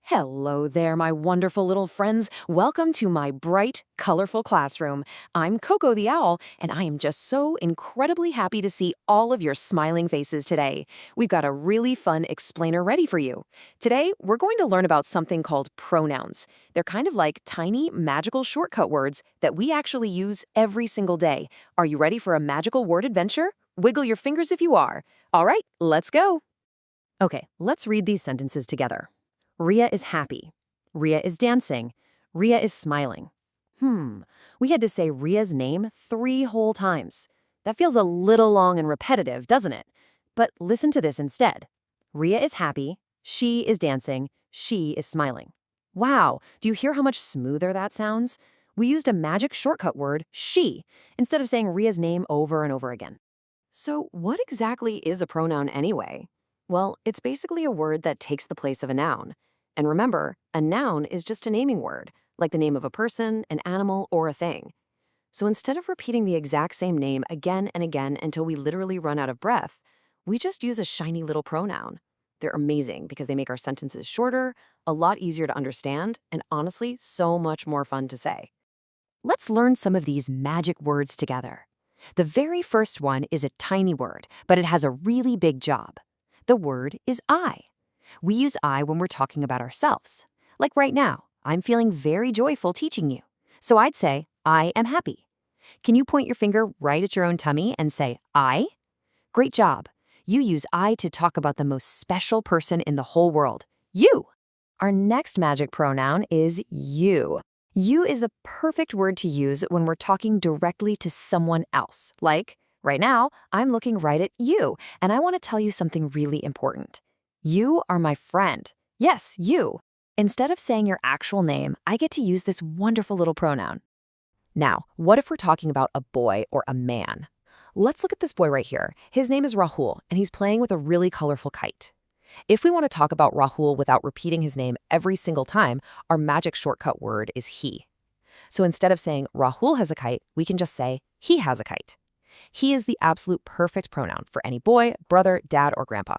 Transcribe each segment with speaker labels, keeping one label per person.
Speaker 1: Hello there, my wonderful little friends. Welcome to my bright, colorful classroom. I'm Coco the Owl, and I am just so incredibly happy to see all of your smiling faces today. We've got a really fun explainer ready for you. Today, we're going to learn about something called pronouns. They're kind of like tiny, magical shortcut words that we actually use every single day. Are you ready for a magical word adventure? Wiggle your fingers if you are. All right, let's go. Okay, let's read these sentences together. Ria is happy. Ria is dancing. Ria is smiling. We had to say Ria's name 3 whole times. That feels a little long and repetitive, doesn't it? But listen to this instead. Ria is happy. She is dancing. She is smiling. Wow, do you hear how much smoother that sounds? We used a magic shortcut word, she, instead of saying Ria's name over and over again. So what exactly is a pronoun anyway? Well, it's basically a word that takes the place of a noun. And remember, a noun is just a naming word, like the name of a person, an animal, or a thing. So instead of repeating the exact same name again and again until we literally run out of breath, we just use a shiny little pronoun. They're amazing because they make our sentences shorter, a lot easier to understand, and honestly, so much more fun to say. Let's learn some of these magic words together. The very first one is a tiny word, but it has a really big job. The word is I. We use I when we're talking about ourselves. Like right now, I'm feeling very joyful teaching you. So I'd say, I am happy. Can you point your finger right at your own tummy and say, I? Great job. You use I to talk about the most special person in the whole world, you. Our next magic pronoun is you. You is the perfect word to use when we're talking directly to someone else. Like, right now, I'm looking right at you, and I want to tell you something really important. You are my friend. Yes, you. Instead of saying your actual name, I get to use this wonderful little pronoun. Now, what if we're talking about a boy or a man? Let's look at this boy right here. His name is Rahul, and he's playing with a really colorful kite. If we want to talk about Rahul without repeating his name every single time, our magic shortcut word is he. So instead of saying Rahul has a kite, we can just say he has a kite. He is the absolute perfect pronoun for any boy, brother, dad, or grandpa.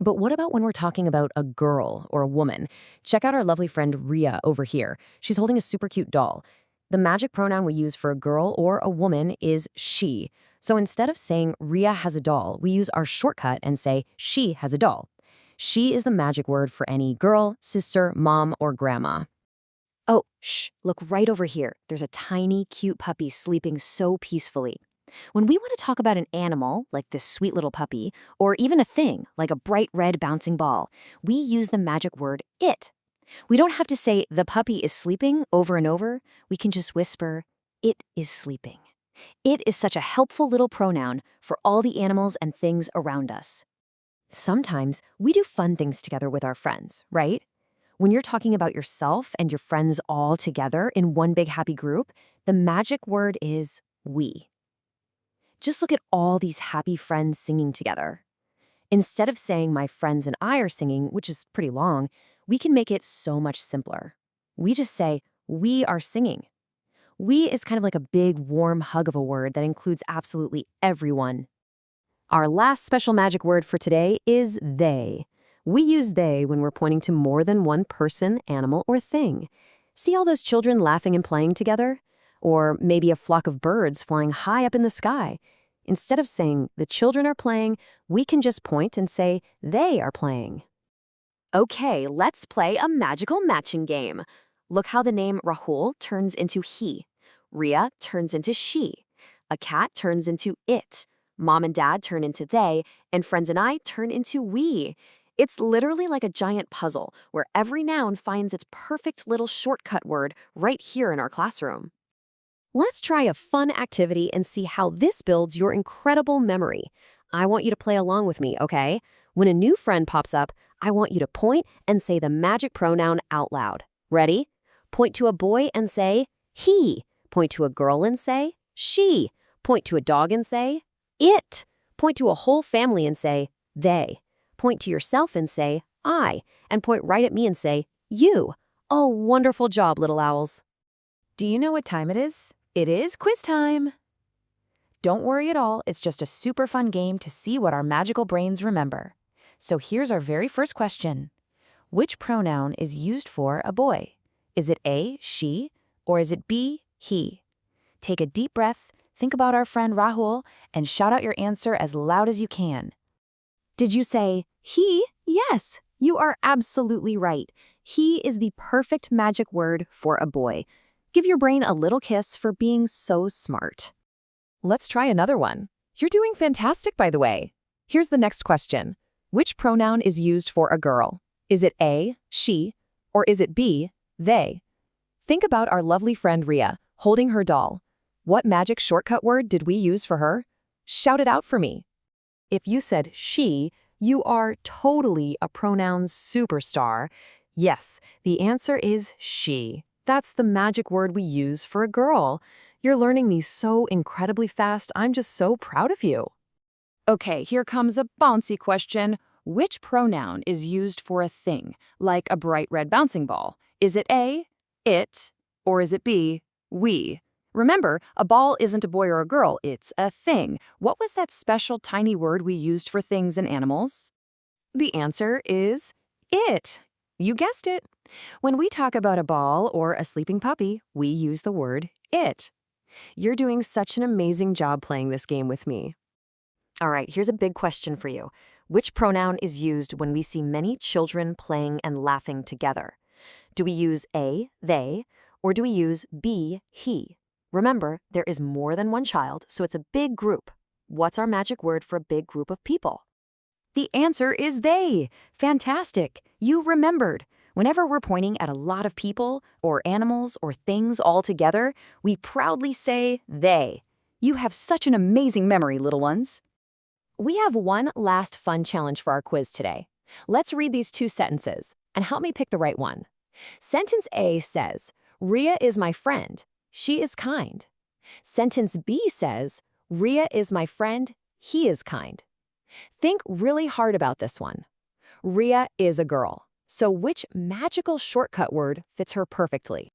Speaker 1: But what about when we're talking about a girl or a woman? Check out our lovely friend Ria over here. She's holding a super cute doll. The magic pronoun we use for a girl or a woman is she. So instead of saying Ria has a doll, we use our shortcut and say she has a doll. She is the magic word for any girl, sister, mom, or grandma. Oh, shh, look right over here. There's a tiny, cute puppy sleeping so peacefully. When we want to talk about an animal, like this sweet little puppy, or even a thing, like a bright red bouncing ball, we use the magic word it. We don't have to say the puppy is sleeping over and over. We can just whisper, it is sleeping. It is such a helpful little pronoun for all the animals and things around us. Sometimes we do fun things together with our friends, right? When you're talking about yourself and your friends all together in one big happy group, the magic word is we. Just look at all these happy friends singing together. Instead of saying my friends and I are singing, which is pretty long, we can make it so much simpler. We just say, we are singing. We is kind of like a big, warm hug of a word that includes absolutely everyone. Our last special magic word for today is they. We use they when we're pointing to more than one person, animal, or thing. See all those children laughing and playing together? Or maybe a flock of birds flying high up in the sky. Instead of saying the children are playing, we can just point and say they are playing. Okay, let's play a magical matching game. Look how the name Rahul turns into he. Ria turns into she. A cat turns into it. Mom and dad turn into they, and friends and I turn into we. It's literally like a giant puzzle where every noun finds its perfect little shortcut word right here in our classroom. Let's try a fun activity and see how this builds your incredible memory. I want you to play along with me, okay? When a new friend pops up, I want you to point and say the magic pronoun out loud. Ready? Point to a boy and say, he. Point to a girl and say, she. Point to a dog and say, it. Point to a whole family and say, they. Point to yourself and say, I. And point right at me and say, you. Oh, wonderful job, little owls. Do you know what time it is? It is quiz time! Don't worry at all, it's just a super fun game to see what our magical brains remember. So here's our very first question. Which pronoun is used for a boy? Is it A, she, or is it B, he? Take a deep breath, think about our friend Rahul, and shout out your answer as loud as you can. Did you say he? Yes, you are absolutely right. He is the perfect magic word for a boy. Give your brain a little kiss for being so smart. Let's try another one. You're doing fantastic, by the way. Here's the next question. Which pronoun is used for a girl? Is it A, she, or is it B, they? Think about our lovely friend Ria, holding her doll. What magic shortcut word did we use for her? Shout it out for me. If you said she, you are totally a pronouns superstar. Yes, the answer is she. That's the magic word we use for a girl. You're learning these so incredibly fast. I'm just so proud of you. Okay, here comes a bouncy question. Which pronoun is used for a thing, like a bright red bouncing ball? Is it A, it, or is it B, we? Remember, a ball isn't a boy or a girl, it's a thing. What was that special tiny word we used for things and animals? The answer is it. You guessed it. When we talk about a ball or a sleeping puppy, we use the word it. You're doing such an amazing job playing this game with me. All right, here's a big question for you. Which pronoun is used when we see many children playing and laughing together? Do we use A, they, or do we use B, he? Remember, there is more than one child, so it's a big group. What's our magic word for a big group of people? The answer is they. Fantastic. You remembered. Whenever we're pointing at a lot of people, or animals, or things all together, we proudly say they. You have such an amazing memory, little ones. We have one last fun challenge for our quiz today. Let's read these two sentences, and help me pick the right one. Sentence A says, Ria is my friend. She is kind. Sentence B says, Ria is my friend. He is kind. Think really hard about this one. Ria is a girl. So which magical shortcut word fits her perfectly?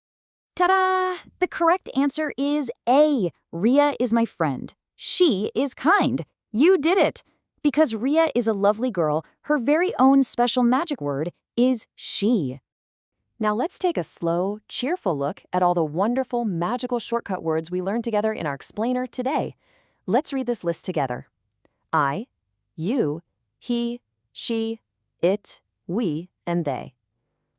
Speaker 1: Ta-da! The correct answer is A. Ria is my friend. She is kind. You did it! Because Ria is a lovely girl, her very own special magic word is she. Now let's take a slow, cheerful look at all the wonderful, magical shortcut words we learned together in our explainer today. Let's read this list together. I, you, he, she, it, we, and they.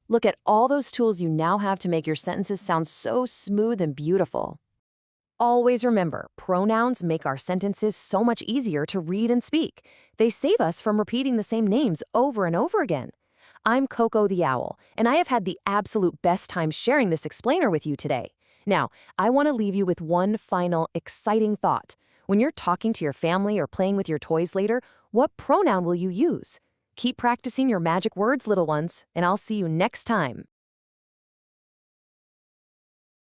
Speaker 1: Look at all those tools you now have to make your sentences sound so smooth and beautiful. Always remember, pronouns make our sentences so much easier to read and speak. They save us from repeating the same names over and over again. I'm Coco the Owl, and I have had the absolute best time sharing this explainer with you today. Now, I want to leave you with one final, exciting thought. When you're talking to your family or playing with your toys later, what pronoun will you use? Keep practicing your magic words, little ones, and I'll see you next time.